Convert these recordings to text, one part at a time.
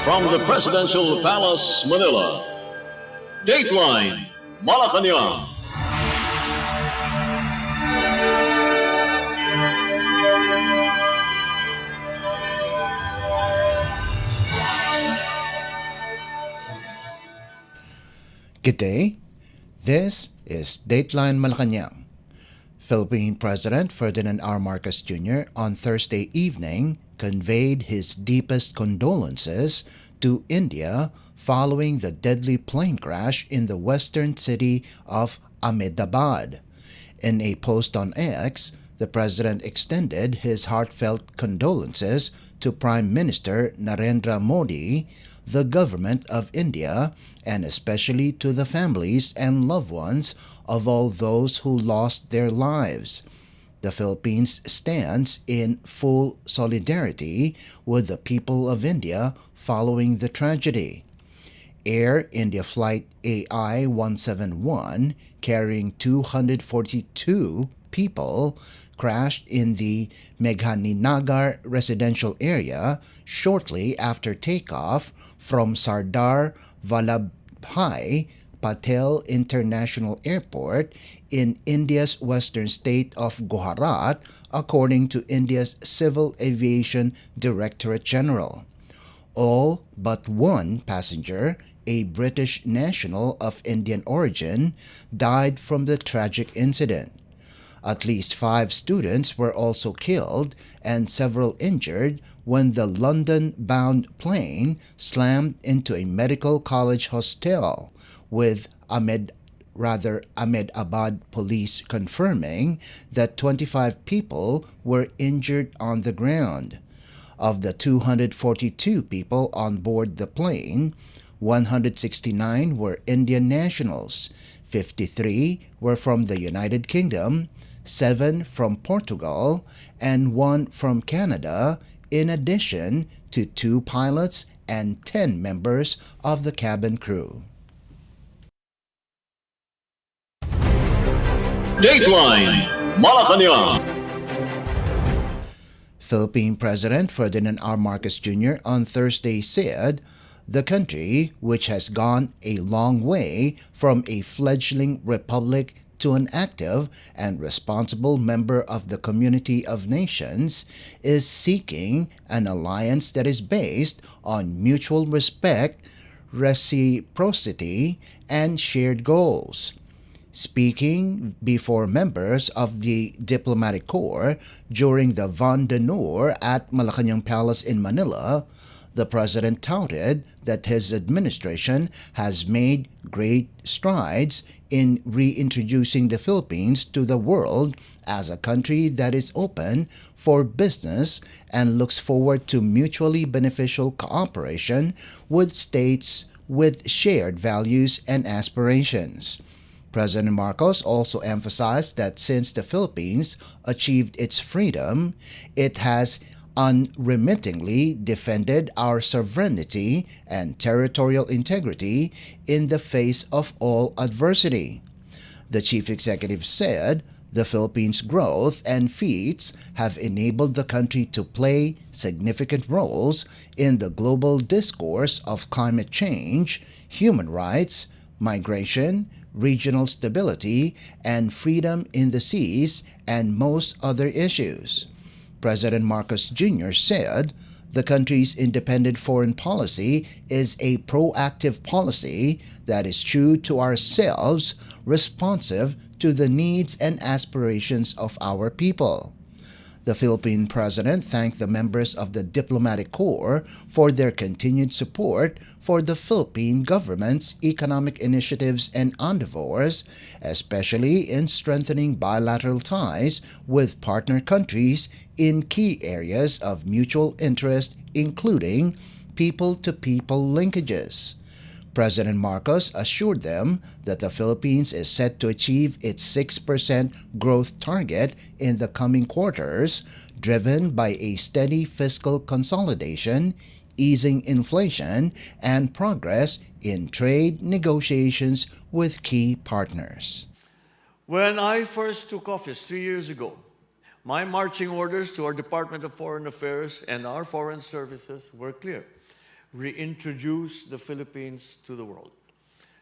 From the Presidential Palace, Manila, Dateline Malacañang. Good day. This is Dateline Malacañang. Philippine President Ferdinand R. Marcos Jr. on Thursday evening conveyed his deepest condolences to India following the deadly plane crash in the western city of Ahmedabad. In a post on X, the president extended his heartfelt condolences to Prime Minister Narendra Modi, the government of India, and especially to the families and loved ones of all those who lost their lives. The Philippines stands in full solidarity with the people of India following the tragedy. Air India Flight AI-171, carrying 242 people, crashed in the Meghaninagar residential area shortly after takeoff from Sardar Vallabhbhai Patel International Airport in India's western state of Gujarat, according to India's Civil Aviation Directorate General. All but one passenger, a British national of Indian origin, died from the tragic incident. At least 5 students were also killed and several injured when the London-bound plane slammed into a medical college hostel, with Ahmedabad police confirming that 25 people were injured on the ground. Of the 242 people on board the plane, 169 were Indian nationals, 53 were from the United Kingdom, 7 from Portugal, and 1 from Canada, in addition to 2 pilots and 10 members of the cabin crew. Dateline Malacañang. Philippine President Ferdinand R. Marcos Jr. on Thursday said, "The country, which has gone a long way from a fledgling republic to an active and responsible member of the community of nations, is seeking an alliance that is based on mutual respect, reciprocity, and shared goals." Speaking before members of the Diplomatic Corps during the Vent d'Honneur at Malacañang Palace in Manila, the president touted that his administration has made great strides in reintroducing the Philippines to the world as a country that is open for business and looks forward to mutually beneficial cooperation with states with shared values and aspirations. President Marcos also emphasized that since the Philippines achieved its freedom, it has unremittingly defended our sovereignty and territorial integrity in the face of all adversity. The chief executive said, "The Philippines' growth and feats have enabled the country to play significant roles in the global discourse of climate change, human rights, migration, regional stability, and freedom in the seas, and most other issues." President Marcos Jr. said, "The country's independent foreign policy is a proactive policy that is true to ourselves, responsive to the needs and aspirations of our people." The Philippine president thanked the members of the Diplomatic Corps for their continued support for the Philippine government's economic initiatives and endeavors, especially in strengthening bilateral ties with partner countries in key areas of mutual interest, including people-to-people linkages. President Marcos assured them that the Philippines is set to achieve its 6% growth target in the coming quarters, driven by a steady fiscal consolidation, easing inflation, and progress in trade negotiations with key partners. When I first took office 3 years ago, my marching orders to our Department of Foreign Affairs and our foreign services were clear. reintroduce the Philippines to the world,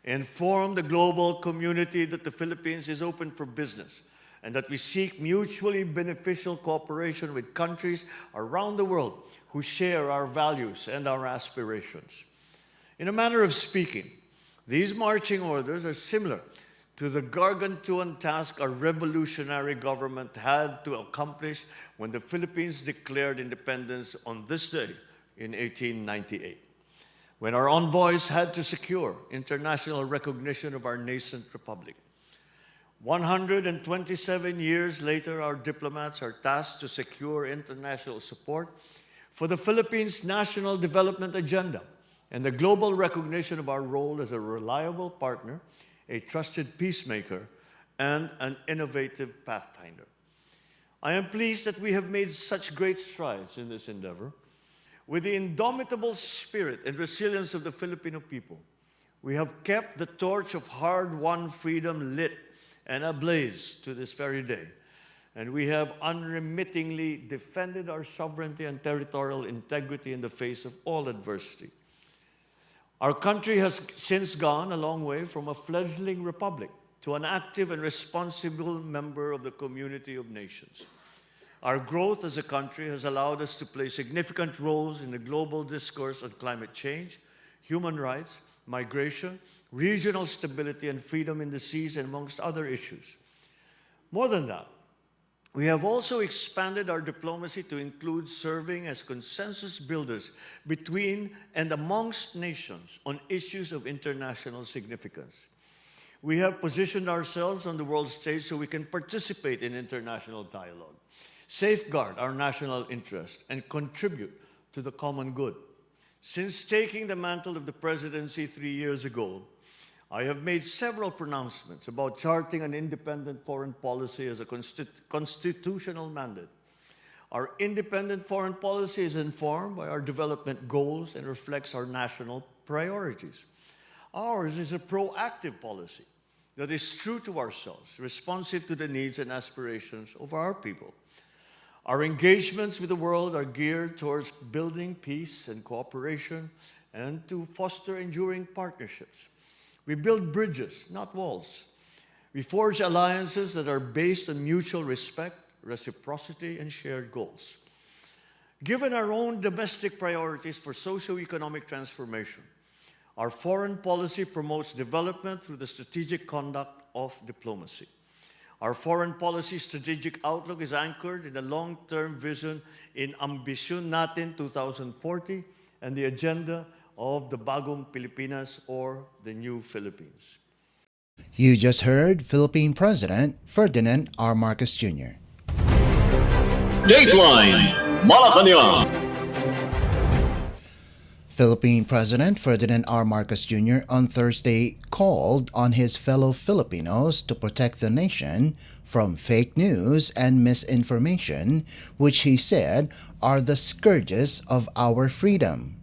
inform the global community that the Philippines is open for business and that we seek mutually beneficial cooperation with countries around the world who share our values and our aspirations. In a manner of speaking, these marching orders are similar to the gargantuan task our revolutionary government had to accomplish when the Philippines declared independence on this day in 1898, when our envoys had to secure international recognition of our nascent republic. 127 years later, our diplomats are tasked to secure international support for the Philippines' national development agenda and the global recognition of our role as a reliable partner, a trusted peacemaker, and an innovative pathfinder. I am pleased that we have made such great strides in this endeavor. With the indomitable spirit and resilience of the Filipino people, we have kept the torch of hard-won freedom lit and ablaze to this very day. And we have unremittingly defended our sovereignty and territorial integrity in the face of all adversity. Our country has since gone a long way from a fledgling republic to an active and responsible member of the community of nations. Our growth as a country has allowed us to play significant roles in the global discourse on climate change, human rights, migration, regional stability, and freedom in the seas, and amongst other issues. More than that, we have also expanded our diplomacy to include serving as consensus builders between and amongst nations on issues of international significance. We have positioned ourselves on the world stage so we can participate in international dialogue, safeguard our national interest, and contribute to the common good. Since taking the mantle of the presidency 3 years ago, I have made several pronouncements about charting an independent foreign policy as a constitutional mandate. Our independent foreign policy is informed by our development goals and reflects our national priorities. Ours is a proactive policy that is true to ourselves, responsive to the needs and aspirations of our people. Our engagements with the world are geared towards building peace and cooperation and to foster enduring partnerships. We build bridges, not walls. We forge alliances that are based on mutual respect, reciprocity, and shared goals. Given our own domestic priorities for socio-economic transformation, our foreign policy promotes development through the strategic conduct of diplomacy. Our foreign policy strategic outlook is anchored in a long-term vision in Ambisyon Natin 2040 and the agenda of the Bagong Pilipinas, or the New Philippines. You just heard Philippine President Ferdinand R. Marcos Jr. Dateline Malacañang. Philippine President Ferdinand R. Marcos Jr. on Thursday called on his fellow Filipinos to protect the nation from fake news and misinformation, which he said are the scourges of our freedom.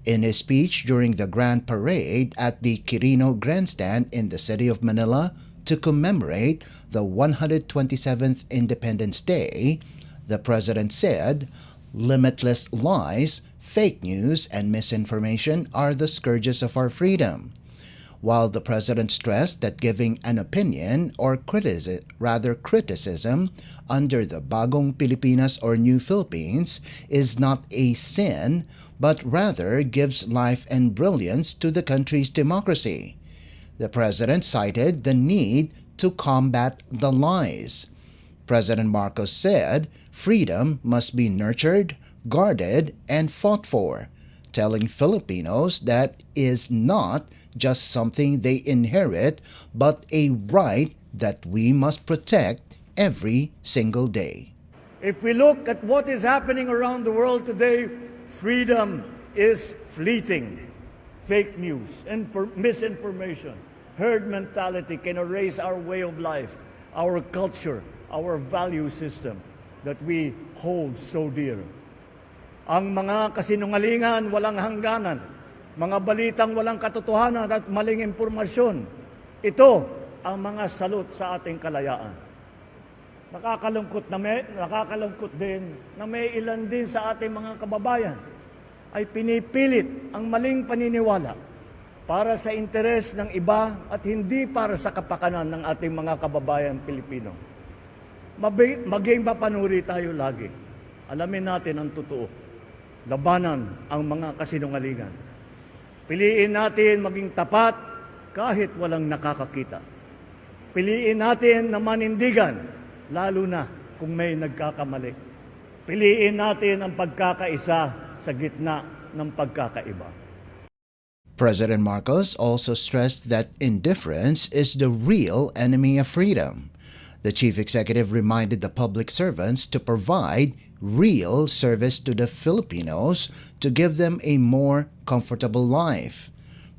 In his speech during the Grand Parade at the Quirino Grandstand in the city of Manila to commemorate the 127th Independence Day, the President said, "Limitless lies, fake news, and misinformation are the scourges of our freedom." While the President stressed that giving an opinion or criticism under the Bagong Pilipinas or New Philippines is not a sin, but rather gives life and brilliance to the country's democracy. The President cited the need to combat the lies. President Marcos said freedom must be nurtured, guarded, and fought for, telling Filipinos that is not just something they inherit, but a right that we must protect every single day. If we look at what is happening around the world today, freedom is fleeting. Fake news, misinformation, herd mentality can erase our way of life, our culture, our value system that we hold so dear. Ang mga kasinungalingan walang hangganan, mga balitang walang katotohanan at maling impormasyon, ito ang mga salot sa ating kalayaan. Nakakalungkot din na may ilan din sa ating mga kababayan ay pinipilit ang maling paniniwala para sa interes ng iba at hindi para sa kapakanan ng ating mga kababayan Pilipino. Maging mapanuri tayo lagi. Alamin natin ang totoo. Labanan ang mga kasinungalingan. Piliin natin maging tapat kahit walang nakakakita. Piliin natin na manindigan, lalo na kung may nagkakamali. Piliin natin ang pagkakaisa sa gitna ng pagkakaiba. President Marcos also stressed that indifference is the real enemy of freedom. The chief executive reminded the public servants to provide real service to the Filipinos to give them a more comfortable life.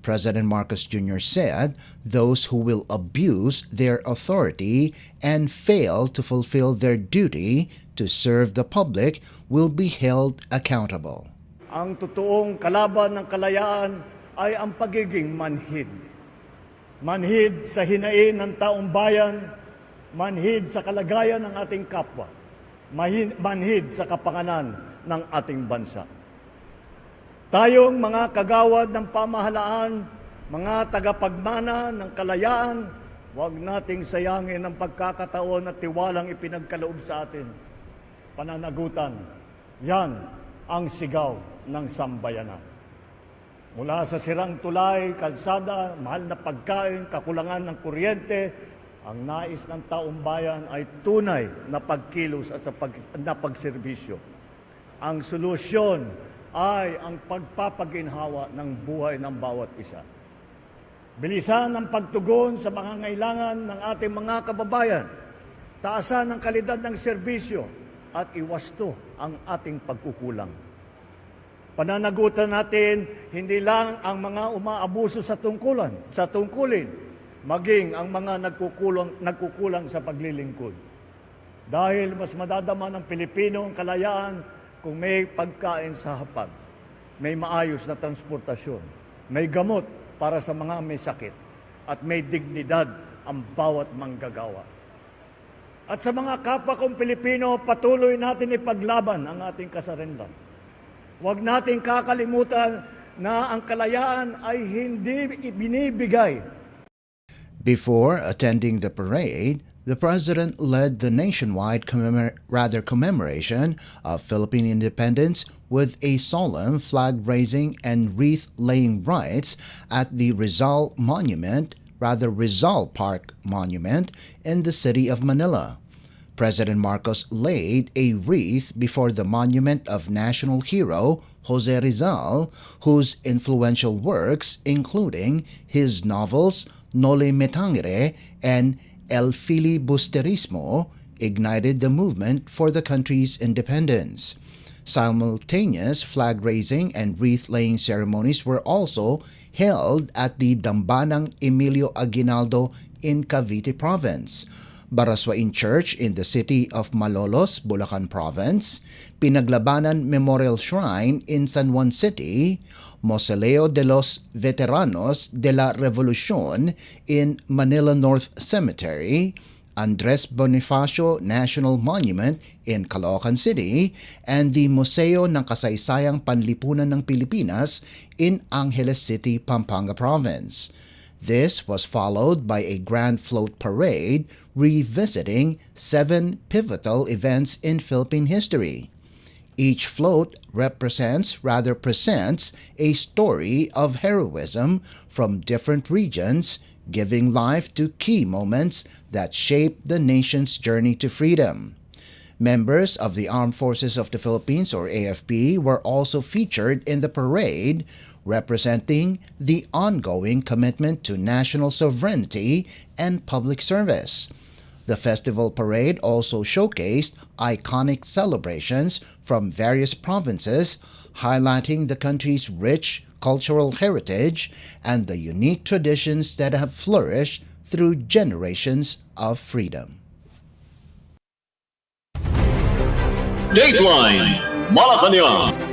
President Marcos Jr. said those who will abuse their authority and fail to fulfill their duty to serve the public will be held accountable. Ang totoong kalaban ng kalayaan ay ang pagiging manhid. Manhid sa hinain ng taong bayan, manhid sa kalagayan ng ating kapwa, manhid sa kapanganan ng ating bansa. Tayong mga kagawad ng pamahalaan, mga tagapagmana ng kalayaan, huwag nating sayangin ang pagkakataon at tiwalang ipinagkaloob sa atin. Pananagutan, yan ang sigaw ng sambayanan. Mula sa sirang tulay, kalsada, mahal na pagkain, kakulangan ng kuryente, ang nais ng taong bayan ay tunay na pagkilos at na pagserbisyo. Ang solusyon ay ang pagpapaginhawa ng buhay ng bawat isa. Bilisan ang pagtugon sa mga ngailangan ng ating mga kababayan, taasan ang kalidad ng serbisyo at iwasto ang ating pagkukulang. Pananagutan natin hindi lang ang mga umaabuso sa tungkulin, maging ang mga nagkukulang sa paglilingkod. Dahil mas madadama ng Pilipino ang kalayaan kung may pagkain sa hapag, may maayos na transportasyon, may gamot para sa mga may sakit, at may dignidad ang bawat manggagawa. At sa mga kapwa kong Pilipino, patuloy natin ipaglaban ang ating kasarinlan. Huwag natin kakalimutan na ang kalayaan ay hindi ibinibigay. Before attending the parade, the President led the nationwide commemoration of Philippine independence with a solemn flag-raising and wreath-laying rites at the Rizal Park Monument in the city of Manila. President Marcos laid a wreath before the monument of national hero Jose Rizal, whose influential works, including his novels Noli Me Tangere and El Filibusterismo, ignited the movement for the country's independence. Simultaneous flag-raising and wreath-laying ceremonies were also held at the Dambanang Emilio Aguinaldo in Cavite Province, Baraswain Church in the city of Malolos, Bulacan Province, Pinaglabanan Memorial Shrine in San Juan City, Mausoleo de los Veteranos de la Revolucion in Manila North Cemetery, Andres Bonifacio National Monument in Caloocan City, and the Museo ng Kasaysayang Panlipunan ng Pilipinas in Angeles City, Pampanga Province. This was followed by a grand float parade revisiting 7 pivotal events in Philippine history. Each float presents a story of heroism from different regions, giving life to key moments that shaped the nation's journey to freedom. Members of the Armed Forces of the Philippines, or AFP, were also featured in the parade, representing the ongoing commitment to national sovereignty and public service. The festival parade also showcased iconic celebrations from various provinces, highlighting the country's rich cultural heritage and the unique traditions that have flourished through generations of freedom. Dateline Malacañang.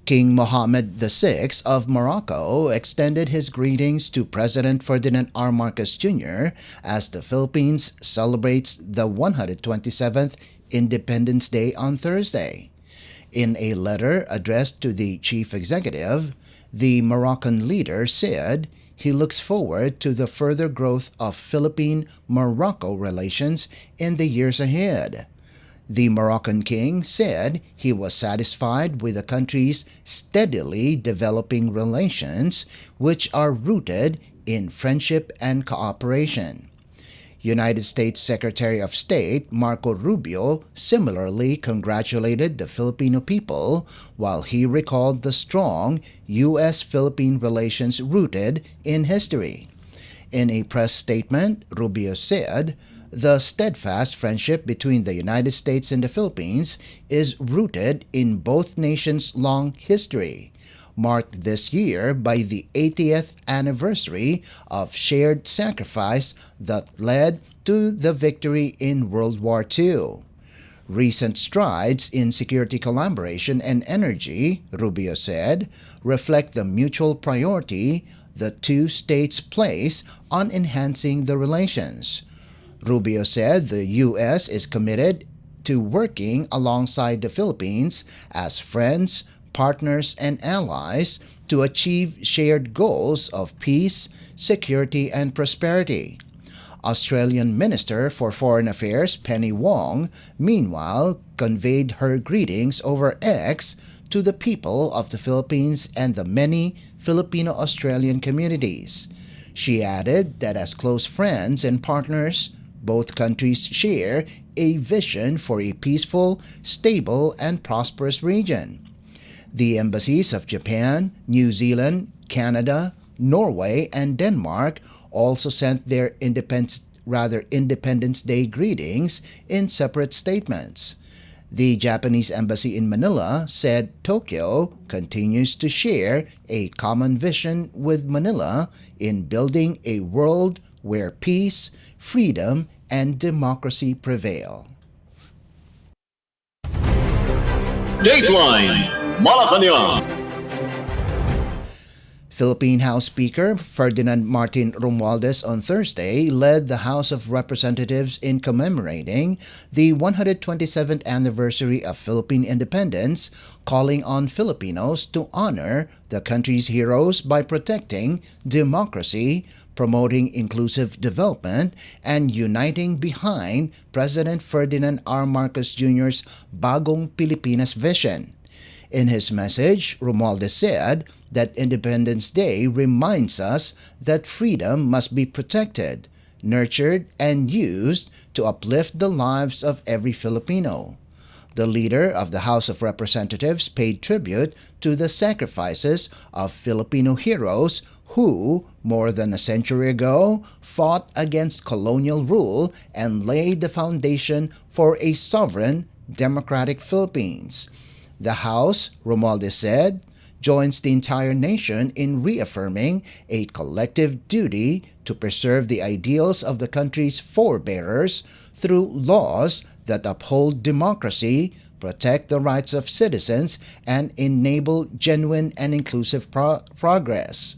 King Mohammed VI of Morocco extended his greetings to President Ferdinand R. Marcos Jr. as the Philippines celebrates the 127th Independence Day on Thursday. In a letter addressed to the chief executive, the Moroccan leader said he looks forward to the further growth of Philippine-Morocco relations in the years ahead. The Moroccan king said he was satisfied with the country's steadily developing relations, which are rooted in friendship and cooperation. United States Secretary of State Marco Rubio similarly congratulated the Filipino people while he recalled the strong U.S.-Philippine relations rooted in history. In a press statement, Rubio said, "The steadfast friendship between the United States and the Philippines is rooted in both nations' long history, marked this year by the 80th anniversary of shared sacrifice that led to the victory in World War II. Recent strides in security collaboration and energy," Rubio said, "reflect the mutual priority the two states place on enhancing the relations." Rubio said the U.S. is committed to working alongside the Philippines as friends, partners, and allies to achieve shared goals of peace, security, and prosperity. Australian Minister for Foreign Affairs Penny Wong, meanwhile, conveyed her greetings over X to the people of the Philippines and the many Filipino-Australian communities. She added that as close friends and partners, both countries share a vision for a peaceful, stable, and prosperous region. The embassies of Japan, New Zealand, Canada, Norway, and Denmark also sent their Independence Day greetings in separate statements. The Japanese embassy in Manila said Tokyo continues to share a common vision with Manila in building a world where peace, freedom, and democracy prevail. Dateline Malacañang. Philippine House Speaker Ferdinand Martin Romualdez on Thursday led the House of Representatives in commemorating the 127th anniversary of Philippine independence, calling on Filipinos to honor the country's heroes by protecting democracy, promoting inclusive development, and uniting behind President Ferdinand R. Marcos Jr.'s Bagong Pilipinas vision. In his message, Romualdez said that Independence Day reminds us that freedom must be protected, nurtured, and used to uplift the lives of every Filipino. The leader of the House of Representatives paid tribute to the sacrifices of Filipino heroes who, more than a century ago, fought against colonial rule and laid the foundation for a sovereign, democratic Philippines. The House, Romualdez said, joins the entire nation in reaffirming a collective duty to preserve the ideals of the country's forebearers through laws that uphold democracy, protect the rights of citizens, and enable genuine and inclusive progress.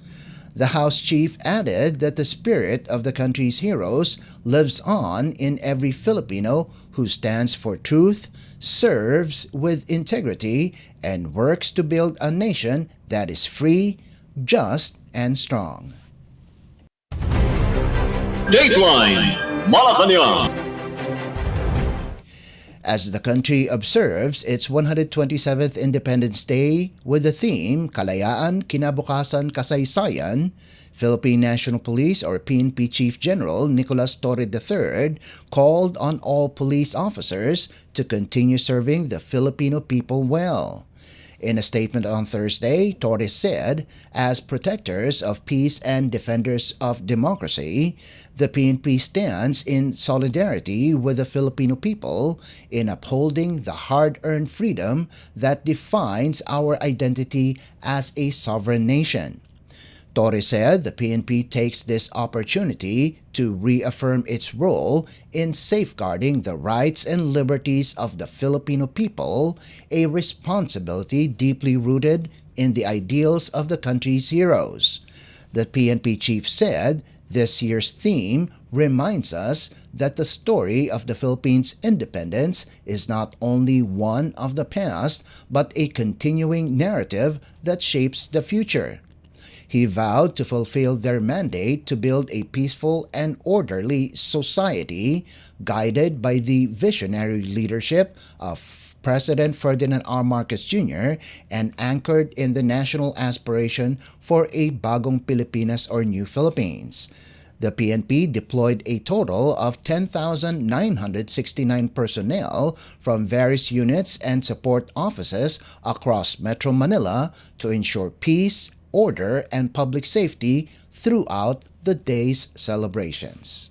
The House chief added that the spirit of the country's heroes lives on in every Filipino who stands for truth, serves with integrity, and works to build a nation that is free, just, and strong. Dateline Malacañang. As the country observes its 127th Independence Day with the theme Kalayaan, Kinabukasan, Kasaysayan, Philippine National Police or PNP Chief General Nicolas Torre III called on all police officers to continue serving the Filipino people well. In a statement on Thursday, Torres said, as protectors of peace and defenders of democracy, the PNP stands in solidarity with the Filipino people in upholding the hard-earned freedom that defines our identity as a sovereign nation. Torres said the PNP takes this opportunity to reaffirm its role in safeguarding the rights and liberties of the Filipino people, a responsibility deeply rooted in the ideals of the country's heroes. The PNP chief said This year's theme reminds us that the story of the Philippines' independence is not only one of the past, but a continuing narrative that shapes the future. He vowed to fulfill their mandate to build a peaceful and orderly society guided by the visionary leadership of President Ferdinand R. Marcos Jr. and anchored in the national aspiration for a bagong Pilipinas or New Philippines. The PNP deployed a total of 10,969 personnel from various units and support offices across Metro Manila to ensure peace, order, and public safety throughout the day's celebrations.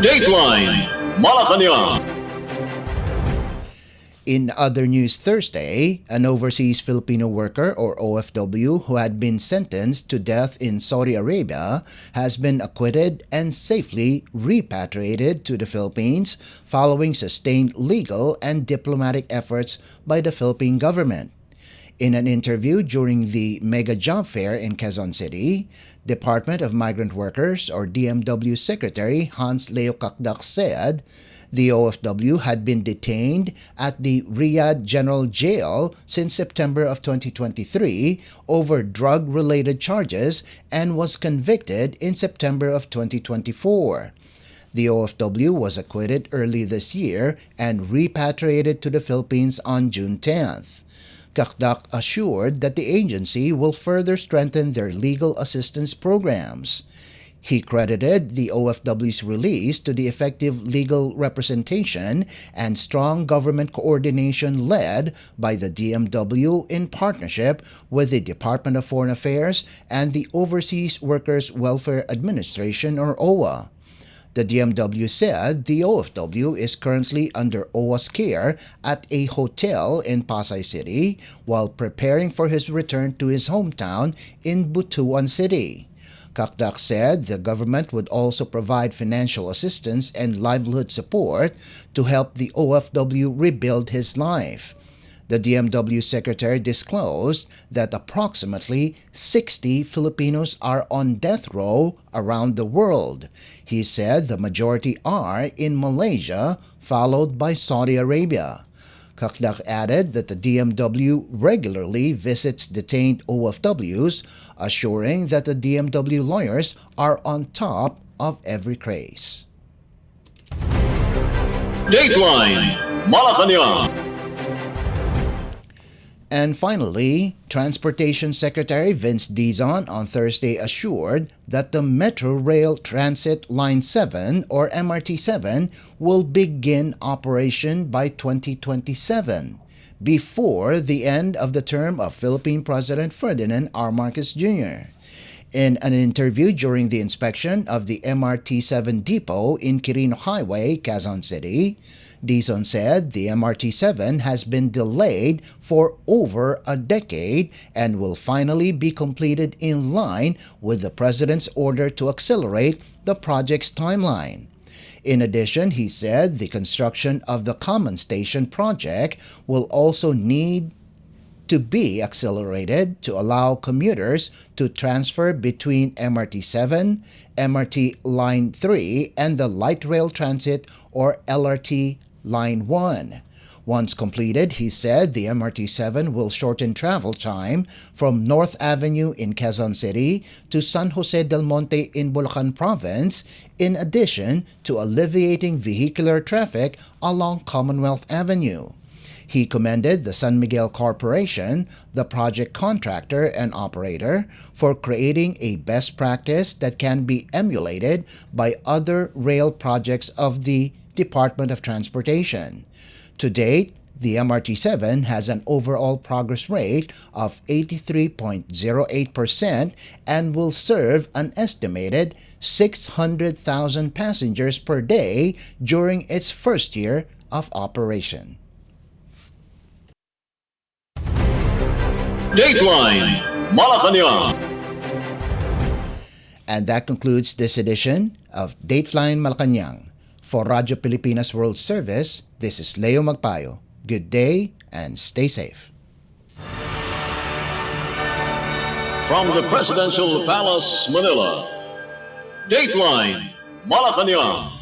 Dateline Malacañang. In other news Thursday, an overseas Filipino worker or OFW who had been sentenced to death in Saudi Arabia has been acquitted and safely repatriated to the Philippines following sustained legal and diplomatic efforts by the Philippine government. In an interview during the Mega Job Fair in Quezon City, Department of Migrant Workers or DMW Secretary Hans Leo said the OFW had been detained at the Riyadh General Jail since September of 2023 over drug-related charges and was convicted in September of 2024. The OFW was acquitted early this year and repatriated to the Philippines on June 10th. Kakdak assured that the agency will further strengthen their legal assistance programs. He credited the OFW's release to the effective legal representation and strong government coordination led by the DMW in partnership with the Department of Foreign Affairs and the Overseas Workers Welfare Administration or OWA. The DMW said the OFW is currently under OWA's care at a hotel in Pasay City while preparing for his return to his hometown in Butuan City. Kakdak said the government would also provide financial assistance and livelihood support to help the OFW rebuild his life. The DMW secretary disclosed that approximately 60 Filipinos are on death row around the world. He said the majority are in Malaysia, followed by Saudi Arabia. Kakdak added that the DMW regularly visits detained OFWs, assuring that the DMW lawyers are on top of every case. Dateline Malacañang. And finally, Transportation Secretary Vince Dizon on Thursday assured that the Metro Rail Transit Line 7 or MRT7 will begin operation by 2027, before the end of the term of Philippine President Ferdinand R. Marcos Jr. In an interview during the inspection of the MRT7 depot in Quirino Highway, Quezon City, Dizon said the MRT7 has been delayed for over a decade and will finally be completed in line with the President's order to accelerate the project's timeline. In addition, he said the construction of the Common Station project will also need to be accelerated to allow commuters to transfer between MRT7, MRT Line 3, and the Light Rail Transit or LRT Line 1. Once completed, he said the MRT7 will shorten travel time from North Avenue in Quezon City to San Jose del Monte in Bulacan Province, in addition to alleviating vehicular traffic along Commonwealth Avenue. He commended the San Miguel Corporation, the project contractor and operator, for creating a best practice that can be emulated by other rail projects of the Department of Transportation. To date, the MRT7 has an overall progress rate of 83.08% and will serve an estimated 600,000 passengers per day during its first year of operation. Dateline Malacañang. And that concludes this edition of Dateline Malacañang. For Radyo Pilipinas World Service, this is Leo Magpayo. Good day and stay safe. From the Presidential Palace, Manila, Dateline Malacañang.